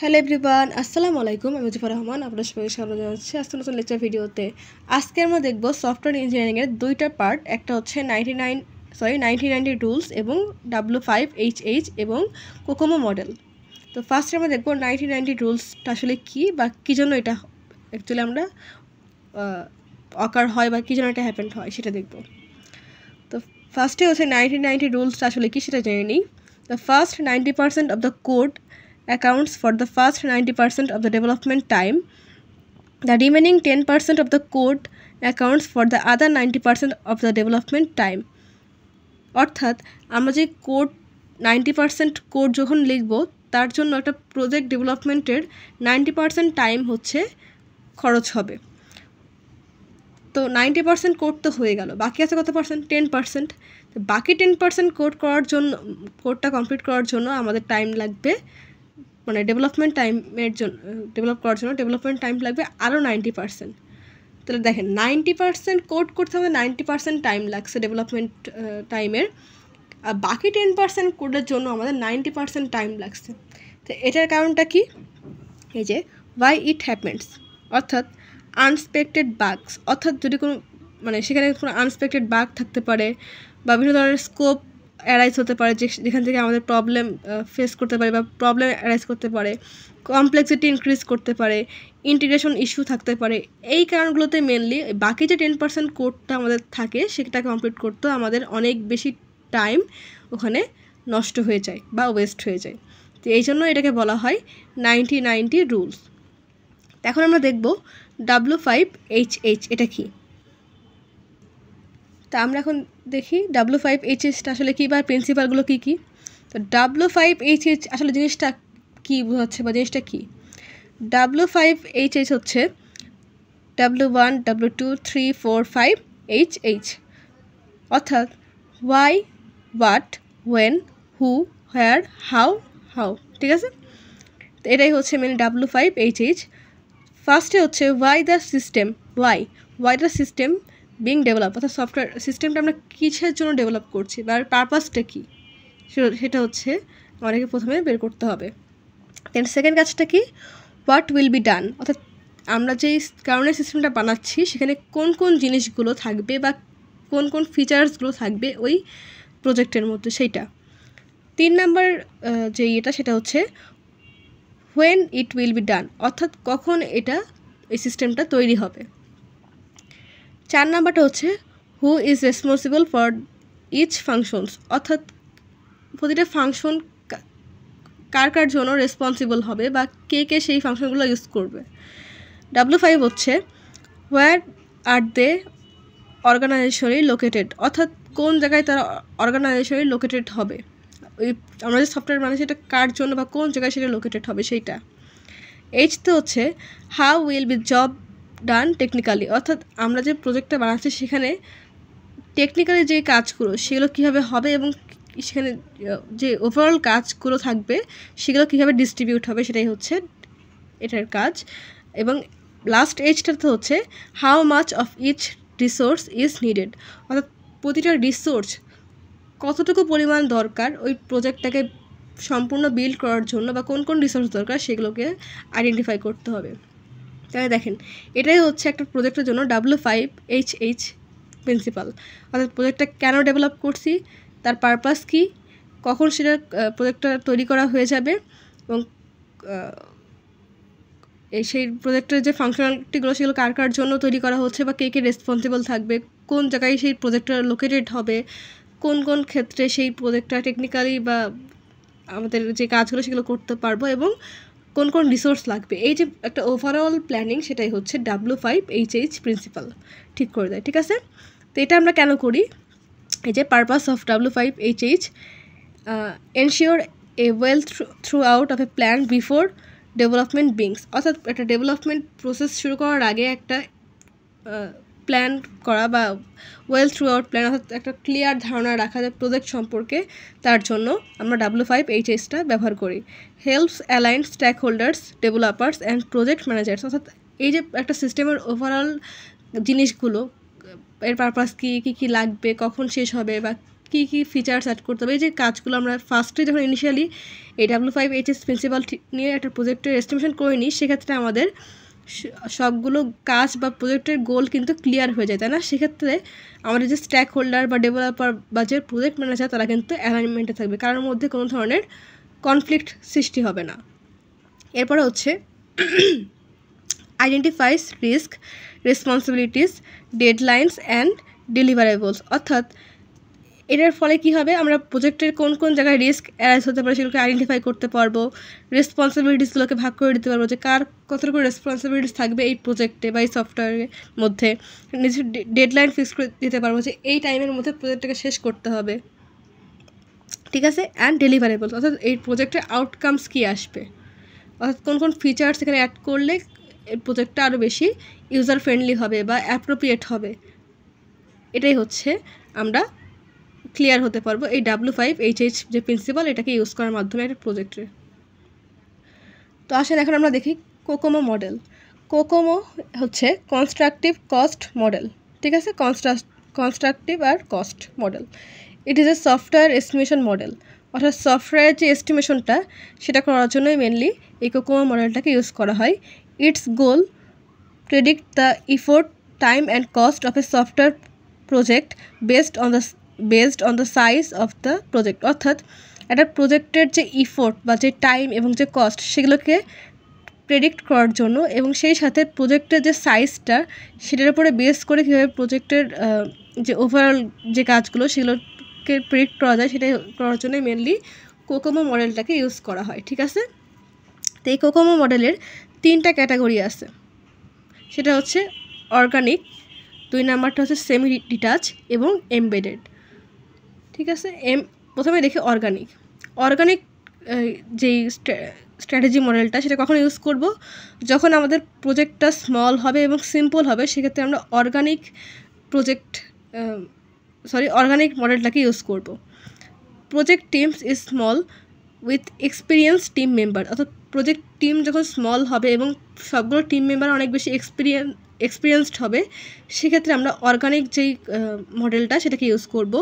Hello everyone, আসসালামু আলাইকুম। আমি মুজিবুর রহমান, আপনার সবাইকে স্বাগত জানাচ্ছি আজকে নতুন লেকচার ভিডিওতে। আজকে আমরা দেখব সফটওয়্যার ইঞ্জিনিয়ারিংয়ের দুইটা পার্ট। একটা হচ্ছে 1990 রুলস এবং W5HH এবং কোকোমো মডেল। তো ফার্স্টে আমরা দেখব 1990 রুলসটা আসলে কী বা কী জন্য এটা অ্যাকচুয়ালি আমরা অকার হয় বা কী জন্য এটা হ্যাপেন্ড হয় সেটা দেখব। তো ফার্স্টে হচ্ছে 1990 রুলসটা আসলে কী সেটা জেনে নিই। The first 90% of the code accounts for the first 90% of the development time. The remaining 10% of the code accounts for the other 90% of the development time. অর্থাৎ আমরা যে কোড 90% কোড যখন লিখব তার জন্য একটা প্রজেক্ট ডেভেলপমেন্টের 90% টাইম হচ্ছে খরচ হবে। তো 90% কোড তো হয়ে গেল, বাকি আছে কত পার্সেন্ট? 10%। তো বাকি 10% কোড করার জন্য, কোডটা কমপ্লিট করার জন্য আমাদের টাইম লাগবে, মানে ডেভেলপমেন্ট করার জন্য ডেভেলপমেন্ট টাইম লাগবে আরও 90%। তাহলে দেখেন 90% কোড করতে হবে, 90% টাইম লাগছে ডেভেলপমেন্ট টাইমের, আর বাকি 10% কোডের জন্য আমাদের 90% টাইম লাগছে। তো এটার কারণটা কি? এই যে ওয়াই ইট হ্যাপেন্স, অর্থাৎ আনএক্সপেক্টেড বাগস, অর্থাৎ যদি কোনো সেখানে কোনো আনএক্সপেক্টেড বাগ থাকতে পারে বা বিভিন্ন ধরনের স্কোপ অ্যারাইজ হতে পারে যেখান থেকে আমাদের প্রবলেম ফেস করতে পারে বা প্রবলেম অ্যারাইজ করতে পারে, কমপ্লেক্সিটি ইনক্রিজ করতে পারে, ইন্টিগ্রেশন ইস্যু থাকতে পারে। এই কারণগুলোতে মেনলি বাকি যে 10% কোডটা আমাদের থাকে সেটা কমপ্লিট করতে আমাদের অনেক বেশি টাইম ওখানে নষ্ট হয়ে যায় বা ওয়েস্ট হয়ে যায়। তো এই জন্য এটাকে বলা হয় 1990 রুলস। এখন আমরা দেখব W5HH এটা কি। তা আমরা এখন দেখি W5HHটা আসলে কী বা প্রিন্সিপালগুলো কী কী। তো W5HH আসলে জিনিসটা কী বোঝাচ্ছে বা জিনিসটা কী? W5HH হচ্ছে W1 W2 3 4 5 HH, অর্থাৎ why, what, when, who, where, how. ঠিক আছে, তো এটাই হচ্ছে মেন W5HH। ফার্স্টে হচ্ছে why the system, why the system being develop, অর্থাৎ সফটওয়্যার সিস্টেমটা আমরা কিসের জন্য ডেভেলপ করছি বা পারপাসটা কী সেটা হচ্ছে আমাদেরকে প্রথমে বের করতে হবে। দেন সেকেন্ড কাজটা কি? হোয়াট উইল বি ডান, অর্থাৎ আমরা যেই কারণে সিস্টেমটা বানাচ্ছি সেখানে কোন কোন জিনিসগুলো থাকবে বা কোন কোন ফিচার্সগুলো থাকবে ওই প্রজেক্টের মধ্যে সেইটা। 3 নাম্বার যে সেটা হচ্ছে when it will be done, অর্থাৎ কখন এই সিস্টেমটা তৈরি হবে। 4 নাম্বারটা হচ্ছে who is responsible for each functions, অর্থাৎ প্রতিটা ফাংশন কার জন্য রেসপন্সিবল হবে বা কে সেই ফাংশনগুলো ইউজ করবে। W5 হচ্ছে হোয়ার আর দে অর্গানাইজেশনালি লোকেটেড, অর্থাৎ কোন জায়গায় তারা অর্গানাইজেশনালি লোকেটেড হবে, ওই আমরা যে সফটওয়্যার বানাই সেটা কার জন্য বা কোন জায়গায় সেটা লোকেটেড হবে সেইটা। H-তে হচ্ছে how will be job done technically, অর্থাৎ আমরা যে প্রজেক্টটা বানাচ্ছি সেখানে টেকনিক্যালি যে কাজগুলো সেগুলো কীভাবে হবে এবং সেখানে যে ওভারঅল কাজগুলো থাকবে সেগুলো কীভাবে ডিস্ট্রিবিউট হবে সেটাই হচ্ছে এটার কাজ। এবং লাস্ট H-টাতে হচ্ছে how much of each resource is needed, অর্থাৎ প্রতিটা রিসোর্স কতটুকু পরিমাণ দরকার ওই প্রজেক্টটাকে সম্পূর্ণ বিল্ড করার জন্য বা কোন কোন রিসোর্স দরকার সেগুলোকে আইডেন্টিফাই করতে হবে। তাহলে দেখেন এটাই হচ্ছে একটা প্রজেক্টের জন্য W5HH প্রিন্সিপাল, অর্থাৎ প্রজেক্টটা কেন ডেভেলপ করছি, তার পারপাস কী, কখন সেটা প্রজেক্টটা তৈরি করা হয়ে যাবে এবং সেই প্রজেক্টের যে ফাংশনালিটিগুলো সেগুলো কার জন্য তৈরি করা হচ্ছে বা কে রেসপন্সিবল থাকবে, কোন জায়গায় সেই প্রজেক্টটা লোকেটেড হবে, কোন কোন ক্ষেত্রে সেই প্রজেক্টটা টেকনিক্যালি বা আমাদের যে কাজগুলো সেগুলো করতে পারবো এবং কোন কোন রিসোর্স লাগবে, এই যে একটা ওভারঅল প্ল্যানিং সেটাই হচ্ছে W5HH প্রিন্সিপাল ঠিক করে দেয়। ঠিক আছে, তো এটা আমরা কেন করি? এই যে purpose of W5HH ensure A well through out of A plan before development beings, অর্থাৎ একটা ডেভেলপমেন্ট প্রসেস শুরু করার আগে একটা প্ল্যান করা বা ওয়েল থ্রু আউট প্ল্যান, অর্থাৎ একটা ক্লিয়ার ধারণা রাখা যায় প্রজেক্ট সম্পর্কে, তার জন্য আমরা W5HHটা ব্যবহার করি। Helps align stakeholders, developers and project managers, অর্থাৎ এই যে একটা সিস্টেমের ওভারঅল জিনিসগুলো, এর পারপাস কী লাগবে, কখন শেষ হবে বা কী কী ফিচার্স অ্যাড করতে হবে, এই যে কাজগুলো আমরা ফার্স্টে যখন ইনিশিয়ালি এই W5HS প্রিন্সিপাল নিয়ে একটা প্রজেক্টের এস্টিমেশন করে নিই, সেক্ষেত্রে আমাদের সবগুলো কাজ বা প্রজেক্টের গোল কিন্তু ক্লিয়ার হয়ে যায়, তাই না? সেক্ষেত্রে আমাদের যে স্ট্যাক হোল্ডার বা ডেভেলপার বা যে প্রজেক্ট ম্যানেজার তারা কিন্তু অ্যালাইনমেন্টে থাকবে, কারোর মধ্যে কোনো ধরনের কনফ্লিক্ট সৃষ্টি হবে না। এরপরে হচ্ছে আইডেন্টিফাইস রিস্ক, রেসপন্সিবিলিটিস, ডেডলাইনস অ্যান্ড ডেলিভারেবলস। অর্থাৎ এটার ফলে কী হবে, আমরা প্রজেক্টের কোন কোন জায়গায় রিস্ক অ্যারাইজ হতে পারে সেগুলোকে আইডেন্টিফাই করতে পারবো, রেসপন্সিবিলিটিসগুলোকে ভাগ করে দিতে পারবো যে কার কতটুকু রেসপন্সিবিলিটিস থাকবে এই প্রজেক্টে বা এই সফটওয়্যারের মধ্যে, নিজের ডেডলাইন ফিক্স করে দিতে পারবো যে এই টাইমের মধ্যে প্রজেক্টটাকে শেষ করতে হবে, ঠিক আছে। অ্যান্ড ডেলিভারেবলস, অর্থাৎ এই প্রজেক্টের আউটকামস কী আসবে, অর্থাৎ কোন কোন ফিচার্স এখানে অ্যাড করলে এই প্রজেক্টটা আরও বেশি ইউজার ফ্রেন্ডলি হবে বা অ্যাপ্রোপ্রিয়েট হবে, এটাই হচ্ছে আমরা ক্লিয়ার হতে পারবো এই W5HS যে প্রিন্সিপাল এটাকে ইউজ করার মাধ্যমে একটা প্রজেক্টের। তো আসেন এখন আমরা দেখি কোকোমো মডেল। কোকোমো হচ্ছে কনস্ট্রাকটিভ কস্ট মডেল, ঠিক আছে, কনস্ট্রাকটিভ আর cost model. It is a software estimation model, অর্থাৎ সফটওয়্যারের যে এস্টিমেশনটা সেটা করার জন্যই মেনলি এই কোকোমো মডেলটাকে ইউজ করা হয়। It's goal predict the effort, time and cost of A software project based on the size of the project. অর্থাৎ একটা প্রজেক্টের যে ইফোর্ট বা যে টাইম এবং যে কস্ট সেগুলোকে প্রেডিক্ট করার জন্য এবং সেই সাথে প্রজেক্টের যে সাইজটা সেটার উপরে বেস করে কীভাবে প্রজেক্টের যে ওভারঅল যে কাজগুলো সেগুলোকে প্রেডিক্ট করা যায় সেটাই করার জন্য মেনলি কোকোমো মডেলটাকে ইউজ করা হয়, ঠিক আছে। তো এই কোকোমো মডেলের 3টা ক্যাটাগরি আছে, সেটা হচ্ছে অর্গানিক, 2 নাম্বারটা হচ্ছে সেমি ডিটাচ এবং এমবেডেড, ঠিক আছে। প্রথমে দেখি অর্গানিক যেই স্ট্র্যাটেজি মডেলটা সেটা কখন ইউজ করব, যখন আমাদের প্রজেক্টটা স্মল হবে এবং সিম্পল হবে, সেক্ষেত্রে আমরা অর্গানিক মডেলটাকে ইউজ করব। Project teams is small with experience team member, অর্থাৎ প্রজেক্ট টিম যখন স্মল হবে এবং সবগুলো টিম মেম্বার অনেক বেশি এক্সপিরিয়েন্সড হবে, সেক্ষেত্রে আমরা অর্গানিক যেই মডেলটা সেটাকে ইউজ করব।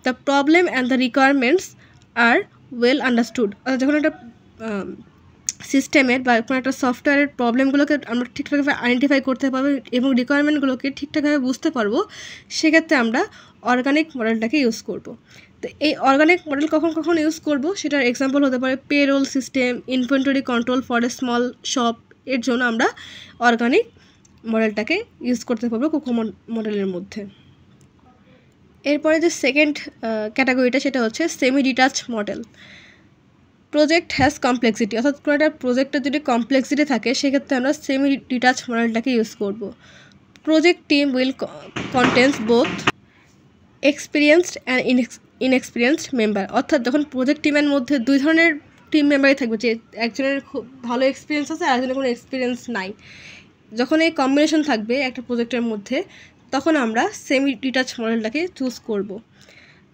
The problem and the requirements are well understood, অর্থাৎ যখন একটা সিস্টেমের বা কোনো একটা সফটওয়্যারের প্রবলেমগুলোকে আমরা ঠিকঠাকভাবে আইডেন্টিফাই করতে পারবো এবং রিকোয়ারমেন্টগুলোকে ঠিকঠাকভাবে বুঝতে পারবো, সেক্ষেত্রে আমরা অর্গানিক মডেলটাকে ইউজ করব। তো এই অর্গানিক মডেল কখন ইউজ করব সেটার এক্সাম্পল হতে পারে payroll system, inventory control for a small shop, এর জন্য আমরা অর্গানিক মডেলটাকে ইউজ করতে পারবো কোকোমো মডেলের মধ্যে। এরপরে যে সেকেন্ড ক্যাটাগরিটা সেটা হচ্ছে semi detach model. Project has complexity, অর্থাৎ কোনো একটা প্রজেক্টের যদি কমপ্লেক্সিটি থাকে সেক্ষেত্রে আমরা সেমি ডিটাচ মডেলটাকে ইউজ করব। Project team will contains both experienced and inexperienced member, অর্থাৎ যখন প্রজেক্ট টিমের মধ্যে 2 ধরনের টিম মেম্বারই থাকবে, যে একজনের খুব ভালো এক্সপিরিয়েন্স আছে আর একজনের কোনো এক্সপিরিয়েন্স নাই, যখন এই কম্বিনেশন থাকবে একটা প্রজেক্টের মধ্যে তখন আমরা সেমি ডিটাচ মডেলটাকে চুজ করব।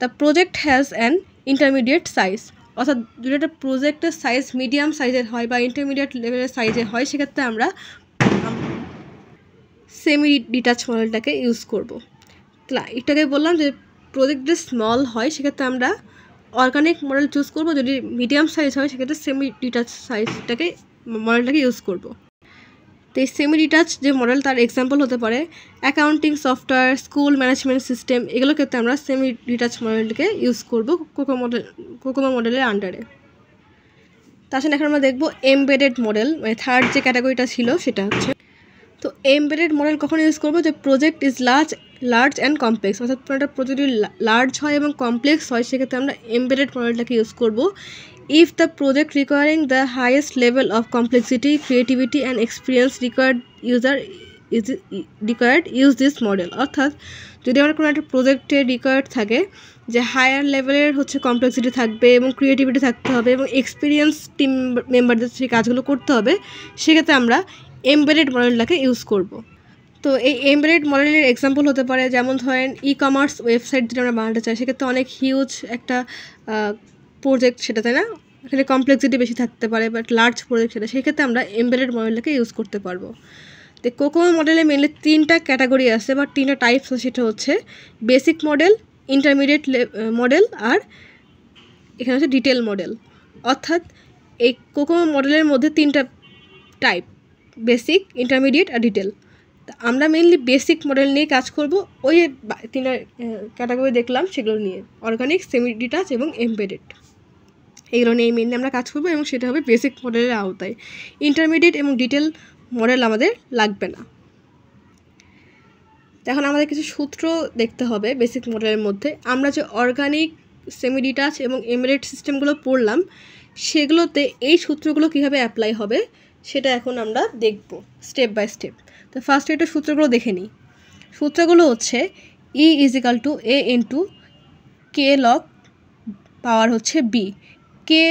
The project has an intermediate size, অর্থাৎ যদি একটা প্রজেক্টের সাইজ মিডিয়াম সাইজের হয় বা ইন্টারমিডিয়েট লেভেলের সাইজের হয়, সেক্ষেত্রে আমরা সেমি ডিটাচ মডেলটাকে ইউজ করব। এটাকে বললাম যে প্রজেক্ট যদি স্মল হয় সেক্ষেত্রে আমরা অর্গানিক মডেল চুজ করব, যদি মিডিয়াম সাইজ হয় সেক্ষেত্রে সেমি ডিটাচ মডেলটাকে ইউজ করব। তো এই সেমি ডিটাচ যে মডেল তার এক্সাম্পল হতে পারে accounting software, school management system, এগুলোর ক্ষেত্রে আমরা সেমি ডিটাচ মডেলটাকে ইউজ করব কোকোমো মডেলের আন্ডারে। তাছাড়া এখন আমরা দেখব এমবেডেড মডেল, মানে থার্ড যে ক্যাটাগরিটা ছিল সেটা হচ্ছে। তো এমবেডেড মডেল কখন ইউজ করবো, যে project is large and complex, অর্থাৎ একটা প্রজেক্ট যদি লার্জ হয় এবং কমপ্লেক্স হয় সেক্ষেত্রে আমরা এমবেডেড মডেলটাকে ইউজ করব। If the project recurring the highest level of complexity, creativity and experience use this model, অর্থাৎ যদি আমরা কোনো একটা প্রজেক্টে রিকোয়ার্ড থাকে যে হায়ার লেভেলের হচ্ছে কমপ্লেক্সিটি থাকবে এবং ক্রিয়েটিভিটি থাকতে হবে এবং এক্সপিরিয়েন্স টিম মেম্বারদের সেই কাজগুলো করতে হবে, সেক্ষেত্রে আমরা এমবেডেড মডেলটাকে ইউজ করব। তো এই এমবেডেড মডেলের এক্সাম্পল হতে পারে যেমন ধরেন ই-কমার্স ওয়েবসাইট যদি আমরা বানাতে চাই, সেক্ষেত্রে অনেক হিউজ একটা প্রজেক্ট সেটা, তাই না, এখানে কমপ্লেক্সিটি বেশি থাকতে পারে, বাট লার্জ প্রজেক্ট সেটা, সেক্ষেত্রে আমরা এমবেডেড মডেলটাকে ইউজ করতে পারবো। তো কোকোমো মডেলে মেনলি 3টা ক্যাটাগরি আছে বা 3টা টাইপস, সেটা হচ্ছে বেসিক মডেল, ইন্টারমিডিয়েট মডেল আর এখানে হচ্ছে ডিটেল মডেল। অর্থাৎ এই কোকোমো মডেলের মধ্যে 3টা টাইপ, বেসিক, ইন্টারমিডিয়েট আর ডিটেল। তা আমরা মেইনলি বেসিক মডেল নিয়ে কাজ করব, ওই 3টা ক্যাটাগরি দেখলাম সেগুলো নিয়ে, অর্গানিক, সেমি ডিটাচ এবং এমবেডেড, এইগুলো নিয়ে মেইনলি আমরা কাজ করবো এবং সেটা হবে বেসিক মডেলের আওতায়। ইন্টারমিডিয়েট এবং ডিটেল মডেল আমাদের লাগবে না। এখন আমাদের কিছু সূত্র দেখতে হবে বেসিক মডেলের মধ্যে। আমরা যে অর্গানিক, সেমি ডিটাচ এবং এমবেডেড সিস্টেমগুলো পড়লাম সেগুলোতে এই সূত্রগুলো কীভাবে অ্যাপ্লাই হবে সেটা এখন আমরা দেখব স্টেপ বাই স্টেপ। তো ফার্স্টে একটা সূত্রগুলো দেখে নিই। সূত্রগুলো হচ্ছে E = A × K log পাওয়ার হচ্ছে B। কে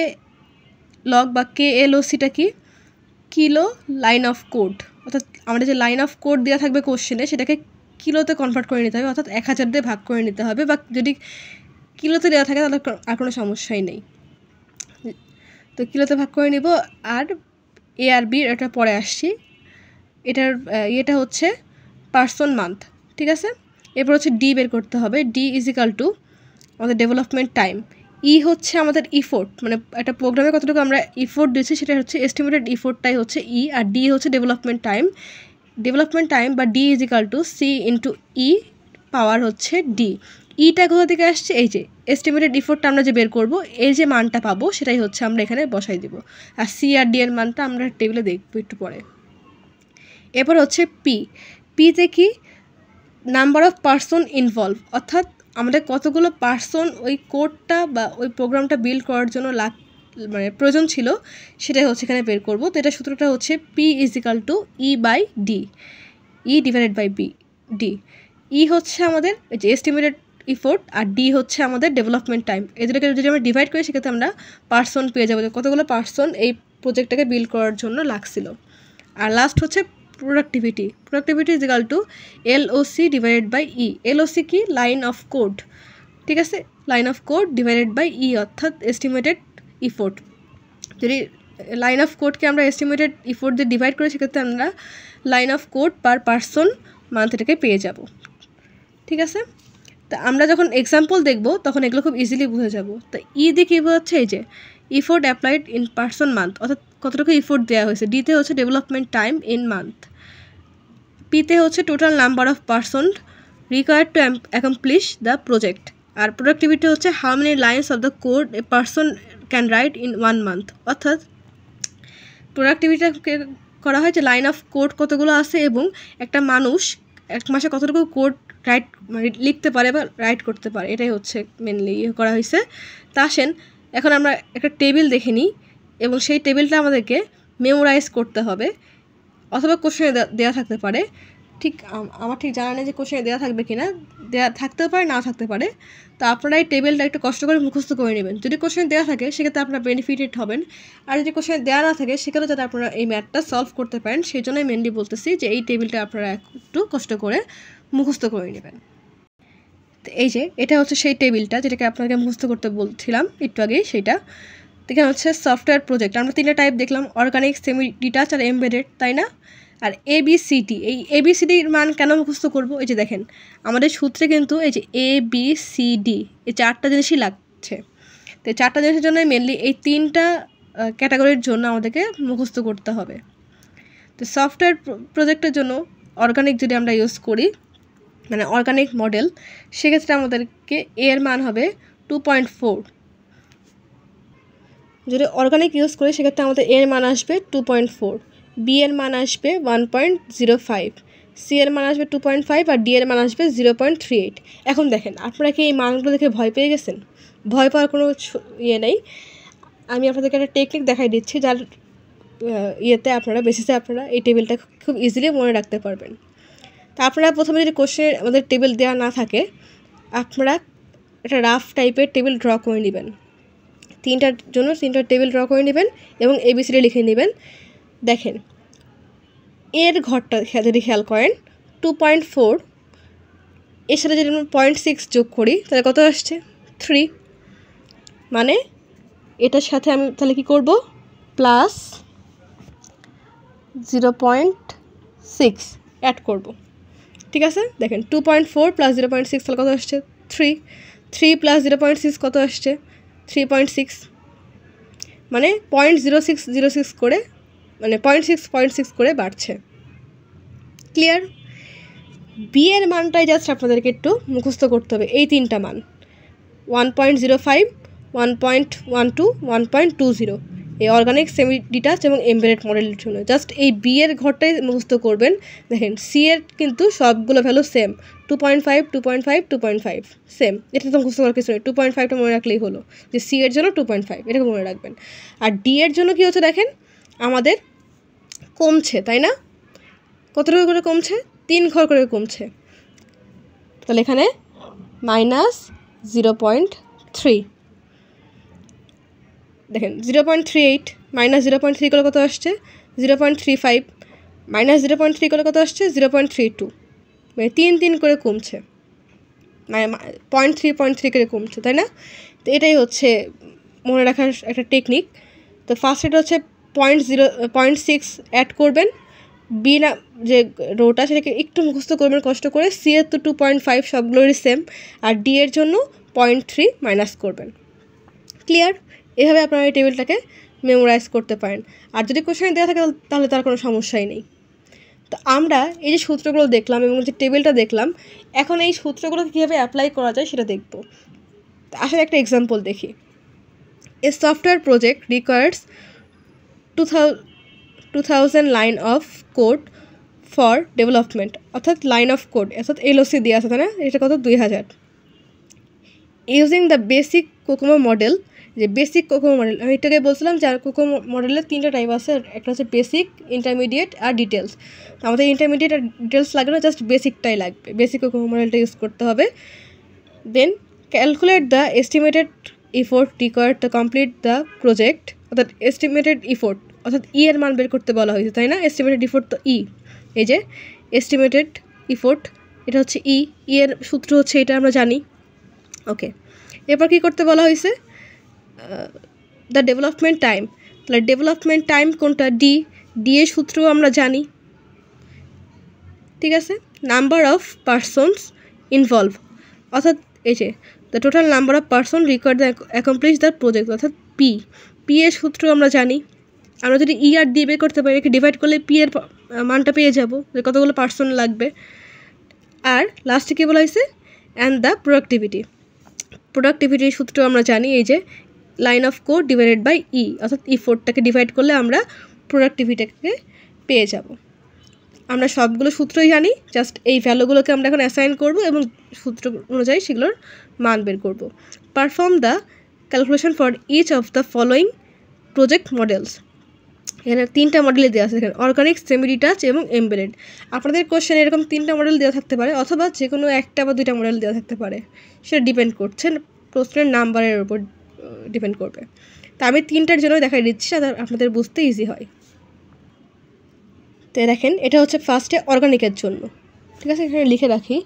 লগ বা KLOCটা কি? Kilo line of code. অর্থাৎ আমাদের যে লাইন অফ কোড দেওয়া থাকবে কোশ্চেনে সেটাকে কিলোতে কনভার্ট করে নিতে হবে, অর্থাৎ 1000 দিয়ে ভাগ করে নিতে হবে। বা যদি কিলোতে দেওয়া থাকে তাহলে আর কোনো সমস্যাই নেই। তো কিলোতে ভাগ করে নিব। আর A আর B এটা পরে আসছি। এটার এটা হচ্ছে পার্সন মান্থ, ঠিক আছে। এরপর হচ্ছে D বের করতে হবে। D = আমাদের ডেভেলপমেন্ট টাইম। ই হচ্ছে আমাদের ইফোর্ট, মানে একটা প্রোগ্রামে কতটুকু আমরা ইফোর্ট দিচ্ছি সেটা হচ্ছে এস্টিমেটেড ইফোর্টটাই হচ্ছে ই। আর ডি হচ্ছে ডেভেলপমেন্ট টাইম। ডেভেলপমেন্ট টাইম বা D = C × E পাওয়ার হচ্ছে ডি। ইটা কোথা থেকে আসছে? এই যে এস্টিমেটেড ইফোর্টটা আমরা যে বের করব, এই যে মানটা পাবো সেটাই হচ্ছে আমরা এখানে বসাই দিব। আর সি আর ডি এর মানটা আমরা টেবিলে দেখবো একটু পরে। এরপর হচ্ছে পিতে কি? নাম্বার অফ পার্সন ইনভলভ, অর্থাৎ আমাদের কতগুলো পার্সন ওই কোডটা বা ওই প্রোগ্রামটা বিল্ড করার জন্য মানে প্রয়োজন ছিল সেটাই হচ্ছে এখানে বের করব। তো এটা সূত্রটা হচ্ছে P = E/D, E/B/D। ই হচ্ছে আমাদের যে এস্টিমেটেড ইফোর্ট আর ডি হচ্ছে আমাদের ডেভেলপমেন্ট টাইম। এদেরকে যদি আমরা ডিভাইড করি সেক্ষেত্রে আমরা পার্সন পেয়ে যাবো, কতগুলো পার্সন এই প্রজেক্টটাকে বিল্ড করার জন্য লাগছিল। আর লাস্ট হচ্ছে প্রোডাক্টিভিটি। Productivity = LOC/E। LOC কি? লাইন অফ কোড, ঠিক আছে। লাইন অফ কোড /E অর্থাৎ এস্টিমেটেড ইফোর্ট। যদি লাইন অফ কোডকে আমরা এস্টিমেটেড ইফোর্ট দিয়ে ডিভাইড করি সেক্ষেত্রে আমরা line of code per person month এটাকে পেয়ে যাব, ঠিক আছে। তা আমরা যখন এক্সাম্পল দেখব তখন এগুলো খুব ইজিলি বুঝে যাব। তা ই দিয়ে কী হচ্ছে? এই যে effort applied in person month, অর্থাৎ কতটুকু ইফোর্ট দেওয়া হয়েছে। ডিতে হচ্ছে ডেভেলপমেন্ট টাইম ইন মান্থ। পিতে হচ্ছে total number of person required to accomplish the project. আর প্রোডাক্টিভিটি হচ্ছে how many lines of the code a person can write in 1 month। অর্থাৎ প্রোডাক্টিভিটিকে করা হয় যে লাইন অফ কোড কতগুলো আছে এবং একটা মানুষ এক মাসে কতটুকু কোড লিখতে পারে বা রাইট করতে পারে, এটাই হচ্ছে মেনলি করা হয়েছে। তা আসেন এখন আমরা একটা টেবিল দেখে নিই এবং সেই টেবিলটা আমাদেরকে মেমোরাইজ করতে হবে, অথবা কোশ্চেনে দেওয়া থাকতে পারে। ঠিক আমার ঠিক জানা নেই যে কোশ্চেনে দেওয়া থাকবে কি না, দেওয়া থাকতেও পারে, নাও থাকতে পারে। তো আপনারা এই টেবিলটা একটু কষ্ট করে মুখস্থ করে নেবেন। যদি কোশ্চেনে দেওয়া থাকে সেক্ষেত্রে আপনারা বেনিফিটেড হবেন, আর যদি কোশ্চেনে দেওয়া না থাকে সেক্ষেত্রে যাতে আপনারা এই ম্যাথটা সলভ করতে পারেন সেই জন্যই মেনলি বলতেছি যে এই টেবিলটা আপনারা একটু কষ্ট করে মুখস্থ করে নেবেন। তো এই যে এটা হচ্ছে সেই টেবিলটা যেটাকে আপনাকে মুখস্থ করতে বলছিলাম একটু আগেই, সেইটা এখানে হচ্ছে সফটওয়্যার প্রজেক্ট। আমরা 3টা টাইপ দেখলাম, অর্গানিক, সেমি ডিটাচ আর এমবেডেড, তাই না। আর ABCD, এই ABCDর মান কেন মুখস্থ করব? এই যে দেখেন আমাদের সূত্রে কিন্তু এই যে ABCD এই 4টা জিনিসই লাগছে। তো এই 4টা জিনিসের জন্য মেনলি এই 3টা ক্যাটাগরির জন্য আমাদেরকে মুখস্থ করতে হবে। তো সফটওয়্যার প্রজেক্টের জন্য অর্গানিক যদি আমরা ইউজ করি, মানে অর্গানিক মডেল, সেক্ষেত্রে আমাদেরকে এর মান হবে 2.4। যদি অর্গানিক ইউজ করি সেক্ষেত্রে আমাদের এর মান আসবে 2.4, বি এর মান আসবে 1.05, সি এর মান আসবে 2.5 আর ডি এর মান আসবে 0.38। এখন দেখেন আপনারা কি এই মানগুলো দেখে ভয় পেয়ে গেছেন? ভয় পাওয়ার কোনো নেই। আমি আপনাদেরকে একটা টেকনিক দেখাই দিচ্ছি যার আপনারা বেসিসে আপনারা এই টেবিলটা খুব ইজিলি মনে রাখতে পারবেন। তা আপনারা প্রথমে যদি কোশ্চেন আমাদের টেবিল দেওয়া না থাকে আপনারা একটা রাফ টাইপের টেবিল ড্র করে নেবেন। 3টার জন্য 3টা টেবিল ড্র করে নেবেন এবং ABCD লিখে নেবেন। দেখেন এর ঘরটা যদি খেয়াল করেন 2.4, এর সাথে যদি আমরা 0.6 যোগ করি তাহলে কত আসছে? 3। মানে এটার সাথে আমি তাহলে কী করব? প্লাস 0.6 অ্যাড করব, ঠিক আছে। দেখেন 2.4 + 0.6 তাহলে কত আসছে? 3 3 প্লাস 0.6 কত আসছে 3.6 মানে 0.0606 করে মানে 0.6 করে বাড়ছে ক্লিয়ার বি এর মানটাই জাস্ট আপনাদেরকে একটু মুখস্থ করতে হবে এই তিনটা মান 1.05 1.12 1.20 এই অর্গানিক সেমি ডিটাচ এবং এমবেডেড মডেলের জন্য জাস্ট এই বি এর ঘরটাই মুখস্থ করবেন দেখেন সি এর কিন্তু সবগুলো ভ্যালু সেম 2.5 2.5 2.5 সেম এটা তো মুখস্থ করার কিছু নেই 2.5টা মনে রাখলেই হলো যে সি এর জন্য 2.5 এটাকে মনে রাখবেন আর ডি এর জন্য কী হচ্ছে দেখেন আমাদের কমছে তাই না কতটুকু করে কমছে 3 ঘর করে কমছে তাহলে এখানে -0.3 দেখেন 0.38 -0.3 করলে কত আসছে 0.35 -0.3 করলে কত আসছে 0.32 মানে 3 করে কমছে মানে 0.3 করে কমছে তাই না তো এটাই হচ্ছে মনে রাখার একটা টেকনিক তো ফার্স্ট এটা হচ্ছে 0.6 অ্যাড করবেন বি না যে রোটা সেটাকে একটু মুখস্থ করবেন কষ্ট করে সি এর তো 2.5 সবগুলোরই সেম আর ডি এর জন্য 0.3 মাইনাস করবেন ক্লিয়ার এভাবে আপনারা এই টেবিলটাকে মেমোরাইজ করতে পারেন আর যদি কোশ্চেনে দেওয়া থাকে তাহলে তার কোনো সমস্যাই নেই তো আমরা এই যে সূত্রগুলো দেখলাম এবং যে টেবিলটা দেখলাম এখন এই সূত্রগুলোকে কীভাবে অ্যাপ্লাই করা যায় সেটা দেখব আসলে একটা এক্সাম্পল দেখি a software project requires 2000 line of code for development অর্থাৎ লাইন অফ কোড অর্থাৎ এলওসি দেওয়া আছে তাই না এটা কত 2000 using the basic COCOMO model যে বেসিক কোকোমো মডেল আমি এটাকে বলছিলাম যে কোকোমো মডেলের 3টা টাইপ আছে একটা হচ্ছে বেসিক ইন্টারমিডিয়েট আর ডিটেলস আমাদের ইন্টারমিডিয়েট আর ডিটেলস লাগবে না জাস্ট বেসিকটাই লাগবে বেসিক কোকোমো মডেলটা ইউজ করতে হবে then calculate the estimated effort required to complete the project অর্থাৎ এস্টিমেটেড ইফোর্ট অর্থাৎ ই এর মান বের করতে বলা হয়েছে তাই না এস্টিমেটেড ইফোর্ট তো ই এই যে এস্টিমেটেড ইফোর্ট এটা হচ্ছে ই এর সূত্র হচ্ছে এটা আমরা জানি ওকে এরপর কী করতে বলা হয়েছে দ্য ডেভেলপমেন্ট টাইম তাহলে ডেভেলপমেন্ট টাইম কোনটা ডি এর সূত্র আমরা জানি ঠিক আছে নাম্বার অফ পারসনস ইনভলভ অর্থাৎ এই যে the total number of person required the accomplish the project অর্থাৎ পি এর সূত্র আমরা জানি আমরা যদি ই আর ডি বের করতে পারি একে ডিভাইড করলে পি এর মানটা পেয়ে যাব যে কতগুলো পার্সন লাগবে আর লাস্টে কী বলা হয়েছে অ্যান্ড দ্য প্রোডাক্টিভিটির সূত্র আমরা জানি এই যে line of code divided by E অর্থাৎ ইফোর্টটাকে ডিভাইড করলে আমরা প্রোডাক্টিভিটিকে পেয়ে যাব আমরা সবগুলো সূত্রই জানি জাস্ট এই ভ্যালুগুলোকে আমরা এখন অ্যাসাইন করব এবং সূত্র অনুযায়ী সেগুলোর মান বের করব perform the calculation for each of the following project models এখানে 3টা মডেলে দেওয়া আছে এখানে অর্গানিক সেমি ডিটাচ এবং এমবেডেড আপনাদের কোশ্চেনে এরকম 3টা মডেল দেওয়া থাকতে পারে অথবা যে কোনো একটা বা 2টা মডেল দেওয়া থাকতে পারে সেটা ডিপেন্ড করছে প্রশ্নের নাম্বারের উপর ডিপেন্ড করবে তা আমি 3টার জন্য দেখাই দিচ্ছি যাতে আপনাদের বুঝতে ইজি হয় তো দেখেন এটা হচ্ছে ফার্স্টে অর্গানিকের জন্য ঠিক আছে এখানে লিখে রাখি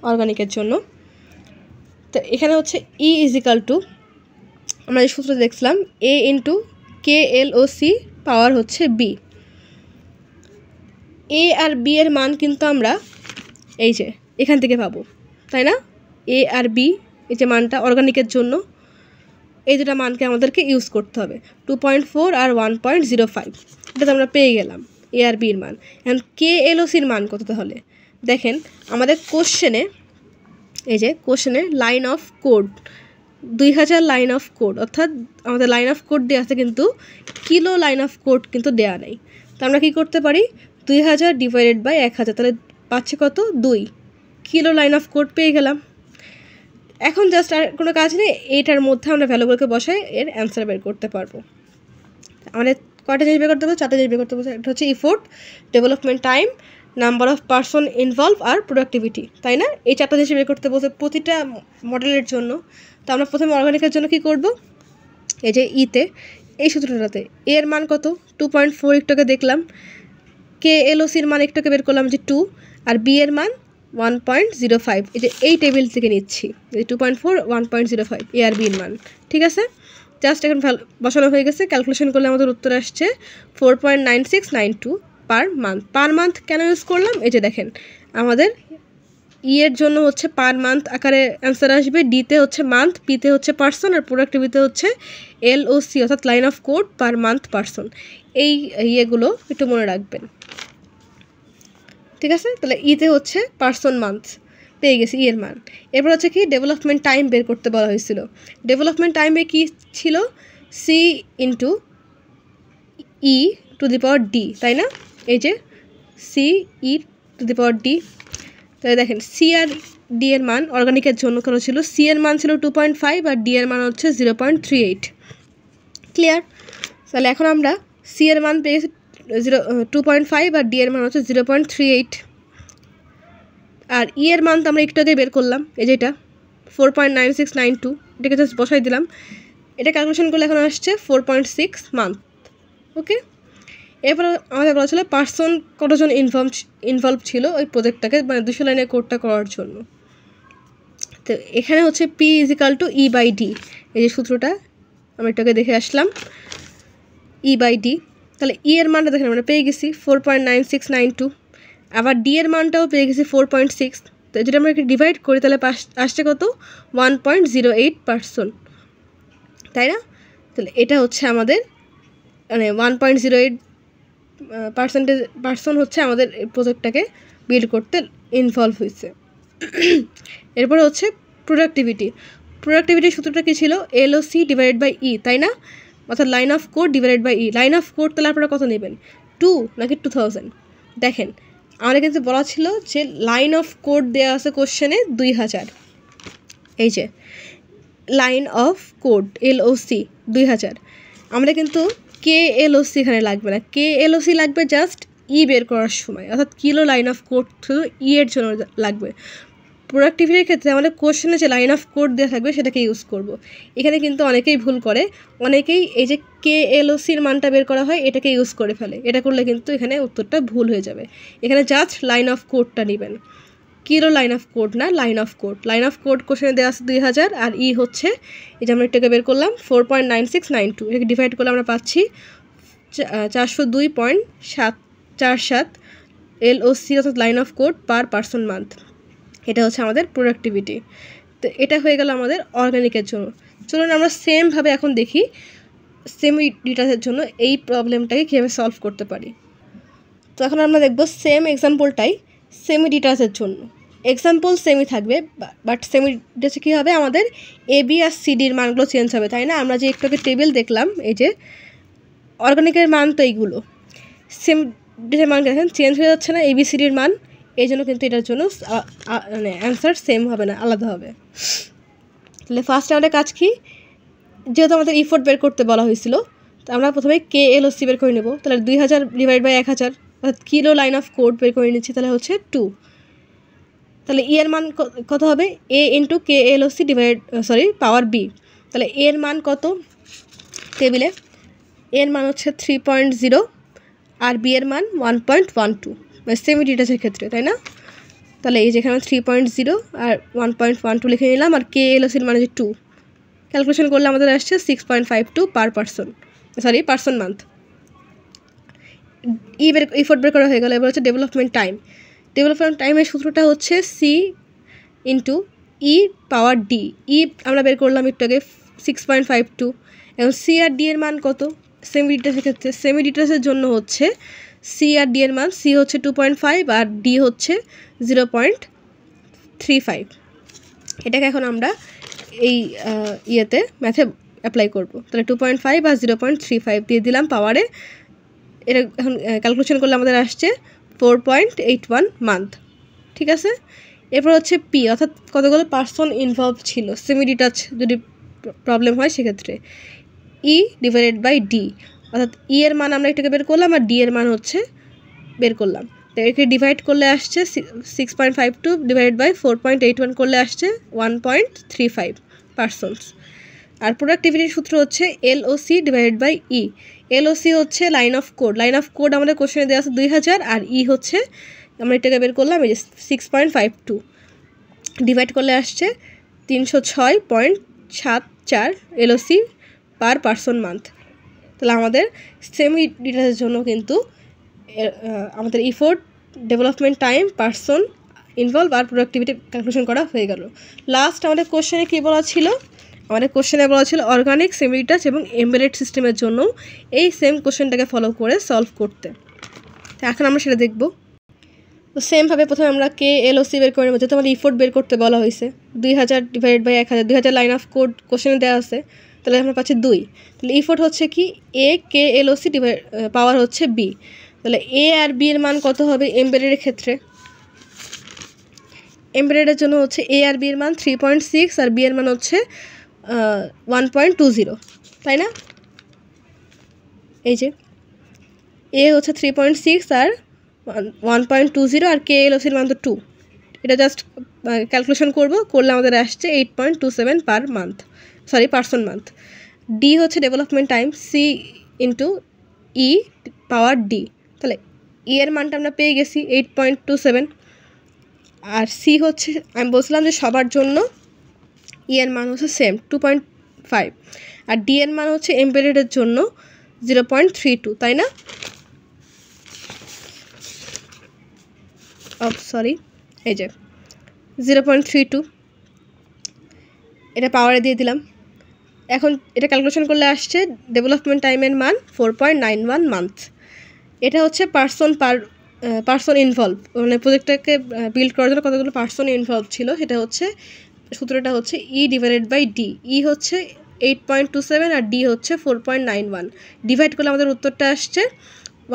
অর্গানিকের জন্য তো এখানে হচ্ছে ই ইজিক্যাল টু আমরা যে সূত্র দেখছিলাম এ ইন্টু KLOC পাওয়ার হচ্ছে বি এ আর বি এর মান কিন্তু আমরা এই যে এখান থেকে পাবো তাই না এ আর বি এই যে মানটা অর্গানিকের জন্য এই দুটা মানকে আমাদেরকে ইউজ করতে হবে 2.4 আর 1.05 এটা তো আমরা পেয়ে গেলাম এ আর বির মান এখন KLOCর মান কত তাহলে দেখেন আমাদের কোশ্চেনে এই যে কোশ্চেনে line of code 2000 line of code অর্থাৎ আমাদের লাইন অফ কোড দেওয়া আছে কিন্তু কিলো লাইন অফ কোড কিন্তু দেওয়া নেই তো আমরা কী করতে পারি 2000 ডিভাইডেড বাই 1000 তাহলে পাচ্ছে কত 2 কিলো লাইন অফ কোড পেয়ে গেলাম এখন জাস্ট আর কোনো কাজ নেই এইটার মধ্যে আমরা ভ্যালুগুলোকে বসাই এর অ্যান্সার বের করতে পারবো আমাদের কয়টা জিনিস বের করতে হবে 4টা জিনিস বের করতে হবে এটা হচ্ছে effort development time number of person involve আর প্রোডাক্টিভিটি তাই না এই 4টা জিনিস বের করতে বলছে প্রতিটা মডেলের জন্য তো আমরা প্রথমে অর্গানিকের জন্য কী করব এই যে ইতে এই সূত্রটাতে এর মান কত 2.4 একটুকে দেখলাম KLOCর মান একটুকে বের করলাম যে 2 আর বি এর মান 1.05 এই যে এই টেবিল থেকে নিচ্ছি এই 2.4 1.05 এ আর বির মান ঠিক আছে জাস্ট এখন বসানো হয়ে গেছে ক্যালকুলেশন করলে আমাদের উত্তর আসছে 4.9692 পার মান্থ কেন ইউজ করলাম এই যে দেখেন আমাদের ই এর জন্য হচ্ছে পার মান্থ আকারে অ্যান্সার আসবে, ডিতে হচ্ছে মান্থ, পিতে হচ্ছে পার্সন, আর প্রোডাক্টিভিতে হচ্ছে LOC অর্থাৎ line of code per month person. এই ইয়েগুলো একটু মনে রাখবেন, ঠিক আছে? তাহলে ইতে হচ্ছে পার্সন মান্থ পেয়ে গেছি ই এর মান। এরপর হচ্ছে কি ডেভেলপমেন্ট টাইম বের করতে বলা হয়েছিল। ডেভেলপমেন্ট টাইমে কি ছিল, C into E to the power D, তাই না? এই যে C E to the power D. তাহলে দেখেন সি আর ডি এর মান অর্গানিকের জন্য কত ছিল, সি এর মান ছিল 2.5 আর ডি এর মান হচ্ছে 0.38। ক্লিয়ার? তাহলে এখন আমরা সি এর মান পেয়ে 2.5 আর ডি এর মান হচ্ছে 0.38। আর ই এর মান তো আমরা একটু আগে বের করলাম, এই যে এটা 4.9692, এটাকে জাস্ট বসাই দিলাম। এটা ক্যালকুলেশন করলে এখন আসছে 4.6 মান্থ। ওকে, এরপর আমাদের বলা ছিল পার্সন কতজন ইনভলভ ছিল ওই প্রজেক্টটাকে, মানে 200 লাইনের কোডটা করার জন্য। তো এখানে হচ্ছে P = E/D, এই যে সূত্রটা আমরা এটাকে দেখে আসলাম, E/D। তাহলে ই এর মানটা দেখেন আমরা পেয়ে গেছি 4.9692, আবার ডি এর মানটাও পেয়ে গেছি 4.6। তো যেটা আমরা ডিভাইড করি তাহলে আসছে কত, 1.08%, তাই না? তাহলে এটা হচ্ছে আমাদের মানে 1.08% পার্সন হচ্ছে আমাদের এই প্রজেক্টটাকে বিল্ড করতে ইনভলভ হয়েছে। এরপরে হচ্ছে প্রোডাক্টিভিটির সূত্রটা কী ছিল, LOC / E, তাই না? অর্থাৎ line of code / E। Line of code তাহলে আপনারা কত নেবেন, 2 নাকি 2000? দেখেন আমাদের কিন্তু বলা ছিল যে লাইন অফ কোড দেওয়া আছে কোশ্চেনে 2000, এই যে লাইন অফ কোড LOC 2000। আমরা কিন্তু KLOC এখানে লাগবে না, KLOC লাগবে জাস্ট ই বের করার সময়, অর্থাৎ কিলো লাইন অফ কোড শুধু ই এর জন্য লাগবে। প্রোডাক্টিভিটির ক্ষেত্রে আমাদের কোশ্চেনে যে লাইন অফ কোড দেওয়া থাকবে সেটাকে ইউজ করব। এখানে কিন্তু অনেকেই ভুল করে, অনেকেই এই যে KLOCর মানটা বের করা হয় এটাকে ইউজ করে ফেলে। এটা করলে কিন্তু এখানে উত্তরটা ভুল হয়ে যাবে। এখানে জাস্ট লাইন অফ কোডটা নেবেন, কিলো লাইন অফ কোড না, line of code. Line of code কোশ্চেনে দেওয়া আছে 2000, আর ই হচ্ছে এই যে আমরা এটাকে বের করলাম 4.9692, এটাকে ডিভাইড করলে আমরা পাচ্ছি 402.747 LOC অর্থাৎ line of code per person month. এটা হচ্ছে আমাদের প্রোডাক্টিভিটি। তো এটা হয়ে গেল আমাদের অর্গানিকের জন্য। চলুন আমরা সেমভাবে এখন দেখি সেমি ডিটাচের জন্য এই প্রবলেমটাকে কীভাবে সলভ করতে পারি। তো এখন আমরা দেখব সেম এক্সাম্পলটাই সেমি ডিটাচের জন্য। এক্সাম্পল সেমি থাকবে, বাট সেমি ডিটাচে কী হবে, আমাদের AB আর CDর মানগুলো চেঞ্জ হবে, তাই না? আমরা যে একটু আগে টেবিল দেখলাম, এই যে অর্গানিকের মান তো এইগুলো, সেমি ডিটাচের মান দেখেন চেঞ্জ হয়ে যাচ্ছে না ABCDর মান, এই জন্য কিন্তু এটার জন্য মানে অ্যান্সার সেম হবে না, আলাদা হবে। তাহলে ফার্স্টে আমাদের কাজ কি, যেহেতু আমাদের ইফোর্ট বের করতে বলা হয়েছিল, তো আমরা প্রথমে KLOC বের করে নেব। তাহলে 2000 / 1000 অর্থাৎ কিলো লাইন অফ কোড বের করে নিচ্ছি, তাহলে হচ্ছে 2। তাহলে ই এর মান কত হবে, A × KLOC পাওয়ার B। তাহলে এ এর মান কত টেবিলে, এর মান হচ্ছে 3.0 আর বি এর মান 1.12, সেমি ডিটাচের ক্ষেত্রে, তাই না? তাহলে এই যেখানে 3.0 আর 1.12 লিখে নিলাম, আর KLOCর মানে যে 2, ক্যালকুলেশন করলে আমাদের আসছে 6.52 পার্সন মান্থ। ইফোর্ট বের করা হয়ে গেল। এবার হচ্ছে ডেভেলপমেন্ট টাইমের সূত্রটা হচ্ছে C × E/D। আমরা বের করলাম একটু আগে 6.52। এবং C আর D এর মান কত সেমি ডিটাচের ক্ষেত্রে, সেমি ডিটাচের জন্য হচ্ছে C আর D এর মান, C হচ্ছে 2.5 আর D হচ্ছে 0.35। এটাকে এখন আমরা এই ইয়েতে ম্যাথে অ্যাপ্লাই করব। তাহলে 2.5 আর 0.35 দিয়ে দিলাম পাওয়ারে। এটা এখন ক্যালকুলেশন করলে আমাদের আসছে 4.81 মান্থ, ঠিক আছে? এরপর হচ্ছে P, অর্থাৎ কতগুলো পার্সন ইনভলভ ছিল সেমি ডিটাচ যদি প্রবলেম হয় সেক্ষেত্রে, E/D, অর্থাৎ ই এর মান আমরা এটাকে বের করলাম আর ডি এর মান হচ্ছে বের করলাম। তো একে ডিভাইড করলে আসছে 6.52 / 4.81 করলে আসছে 1.35 পার্সনস। আর প্রোডাক্টিভিটির সূত্র হচ্ছে LOC / E। LOC হচ্ছে লাইন অফ কোড আমাদের কোশ্চেনে দেওয়া আছে 2000, আর ই হচ্ছে আমরা এটাকে বের করলাম এই যে 6.52, ডিভাইড করলে আসছে 306.74 LOC পার পার্সন মান্থ। তাহলে আমাদের সেমি ডিটাচের জন্য কিন্তু আমাদের effort, development time, person, involve আর প্রোডাক্টিভিটি ক্যালকুলেশন করা হয়ে গেল। লাস্ট আমাদের কোশ্চেনে কী বলা ছিল, আমাদের কোশ্চেনে বলা ছিল অর্গানিক, সেমি ডিটাচ এবং এমবেডেড সিস্টেমের জন্য এই সেম কোশ্চেনটাকে ফলো করে সলভ করতে। তো এখন আমরা সেটা দেখব। তো সেমভাবে প্রথমে আমরা KLOC বের করে নেব, যেহেতু আমাদের ইফোর্ট বের করতে বলা হয়েছে। 2000 divided by 1000, 2000 line of code কোশ্চেনে দেওয়া আছে, তাহলে আমরা পাচ্ছি 2। তাহলে ইফোর্ট হচ্ছে কি A KLOC পাওয়ার হচ্ছে B। তাহলে A আর B এর মান কত হবে এমবেডেডের ক্ষেত্রে? এমবেডেডের জন্য হচ্ছে A আর B এর মান 3.6 আর B এর মান হচ্ছে 1.20, তাই না? এই যে A হচ্ছে 3.6 আর 1.20 আর KLOCর মান তো 2। এটা জাস্ট ক্যালকুলেশন করলে আমাদের আসছে 8.27 পারসন মান্থ। D হচ্ছে development time, C into E পাওয়ার D। তাহলে E এর মানটা আমরা পেয়ে গেছি 8.27, আর C হচ্ছে আমি বলছিলাম যে সবার জন্য E এর মান হচ্ছে সেম 2.5, আর D এর মান হচ্ছে এমবেডেডের জন্য 0.32, তাই না? এই যে 0.32, এটা পাওয়ারে দিয়ে দিলাম। এখন এটা ক্যালকুলেশন করলে আসছে ডেভেলপমেন্ট টাইমের মান 4.91 মান্থ। এটা হচ্ছে পার্সন ইনভলভ, মানে প্রজেক্টটাকে বিল্ড করার জন্য কতগুলো পার্সন ইনভলভ ছিল, সেটা হচ্ছে সূত্রটা হচ্ছে E divided by D। E হচ্ছে 8.27 আর D হচ্ছে 4.91। ডিভাইড করলে আমাদের উত্তরটা আসছে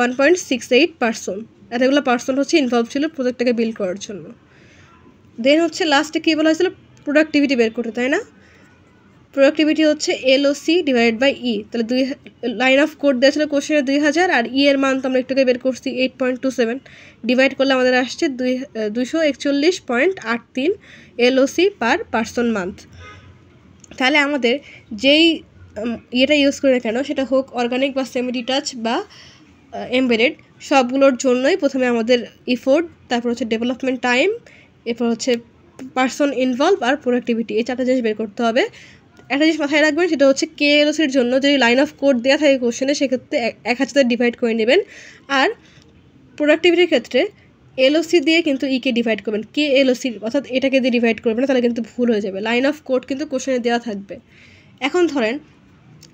1.68 পার্সন। এতগুলো পার্সন হচ্ছে ইনভলভ ছিল প্রজেক্টটাকে বিল্ড করার জন্য। দেন হচ্ছে লাস্টে কী বলা হয়েছিল, প্রোডাক্টিভিটি বের করতে, তাই না? প্রোডাক্টিভিটি হচ্ছে LOC ডিভাইডেড বাই E। তাহলে লাইন অফ কোড দেওয়া ছিল কোশ্চেনে 2000, আর E এর মান তো আমরা একটুকে বের করছি 8.27। ডিভাইড করলে আমাদের আসছে 241.83 LOC পার পার্সন মান্থ। তাহলে আমাদের যেই ইয়েটা ইউজ করে কেন, সেটা হোক অর্গানিক বা সেমি ডিটাচ বা এমবেডেড, সবগুলোর জন্যই প্রথমে আমাদের ইফোর্ট, তারপর হচ্ছে ডেভেলপমেন্ট টাইম, এরপর হচ্ছে পার্সন ইনভলভ আর প্রোডাক্টিভিটি, এই 4টা জিনিস বের করতে হবে। একটা জিনিস মাথায় রাখবেন, সেটা হচ্ছে KLOCর জন্য যদি লাইন অফ কোড দেওয়া থাকে কোশ্চেনে, সেক্ষেত্রে 1000 ডিভাইড করে নেবেন। আর প্রোডাক্টিভিটির ক্ষেত্রে LOC দিয়ে কিন্তু E কে ডিভাইড করবেন, KLOC অর্থাৎ এটাকে দিয়ে ডিভাইড করবেন না, তাহলে কিন্তু ভুল হয়ে যাবে। লাইন অফ কোড কিন্তু কোশ্চেনে দেওয়া থাকবে। এখন ধরেন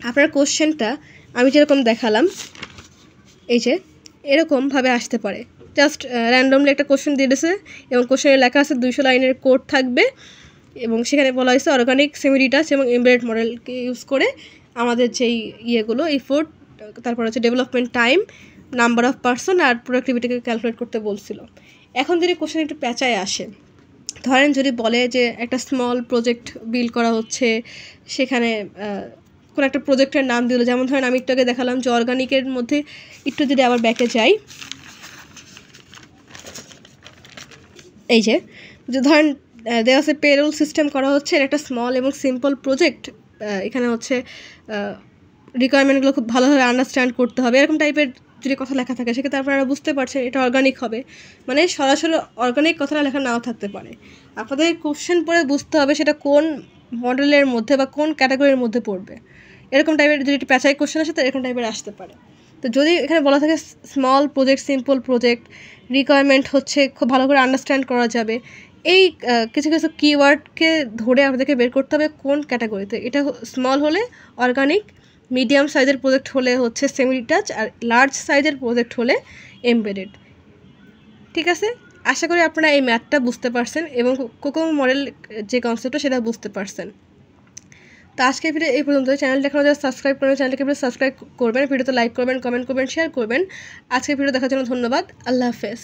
আপনার কোশ্চেনটা আমি যেরকম দেখালাম, এই যে এরকমভাবে আসতে পারে। জাস্ট র্যান্ডমলি একটা কোশ্চেন দিয়ে দিয়েছে এবং কোশ্চেনে লেখা আছে 200 লাইনের কোড থাকবে, এবং সেখানে বলা হয়েছে অর্গানিক, সেমি ডিটাচ এবং এমবেডেড মডেলকে ইউজ করে আমাদের যেই ইয়েগুলো ইফোর্ট, তারপর হচ্ছে development time, number of person আর প্রোডাক্টিভিটিকে ক্যালকুলেট করতে বলছিল। এখন যদি কোশ্চেন একটু প্যাঁচায় আসে, ধরেন যদি বলে যে একটা স্মল প্রজেক্ট বিল্ড করা হচ্ছে, সেখানে কোনো একটা প্রজেক্টের নাম দিল, যেমন ধরেন আমি একটু আগে দেখালাম যে অর্গানিকের মধ্যে একটু যদি আবার ব্যাকে যাই, এই যে ধরেন দেওয়া আছে পেরোল সিস্টেম করা হচ্ছে, এটা একটা স্মল এবং সিম্পল প্রজেক্ট। এখানে হচ্ছে রিকোয়ারমেন্টগুলো খুব ভালোভাবে আন্ডারস্ট্যান্ড করতে হবে, এরকম টাইপের যদি কথা লেখা থাকে, সেক্ষেত্রে আপনারা বুঝতে পারছেন এটা অর্গানিক হবে। মানে সরাসরি অর্গানিক কথাটা লেখা নাও থাকতে পারে, আপনাদের কোশ্চেন পড়ে বুঝতে হবে সেটা কোন মডেলের মধ্যে বা কোন ক্যাটাগরির মধ্যে পড়বে। এরকম টাইপের যদি একটু প্যাচাই কোশ্চেন আসে, তো এরকম টাইপের আসতে পারে। তো যদি এখানে বলা থাকে small project, simple project, requirement হচ্ছে খুব ভালো করে আন্ডারস্ট্যান্ড করা যাবে, এই কিছু কিছু কিওয়ার্ডকে ধরে আমাদেরকে বের করতে হবে কোন ক্যাটাগরিতে। এটা স্মল হলে অর্গানিক, মিডিয়াম সাইজের প্রজেক্ট হলে হচ্ছে সেমি ডিটাচ, আর লার্জ সাইজের প্রজেক্ট হলে এমবেডেড। ঠিক আছে, আশা করি আপনারা এই ম্যাথটা বুঝতে পারছেন এবং কোকোমো মডেল যে কনসেপ্টটা সেটা বুঝতে পারছেন। তো আজকের ভিডিও এই পর্যন্ত। চ্যানেলটা এখনও যারা সাবস্ক্রাইব করবেন, চ্যানেলটাকে সাবস্ক্রাইব করবেন, ভিডিওতে লাইক করবেন, কমেন্ট করবেন, শেয়ার করবেন। আজকের ভিডিও দেখার জন্য ধন্যবাদ। আল্লাহ হাফেজ।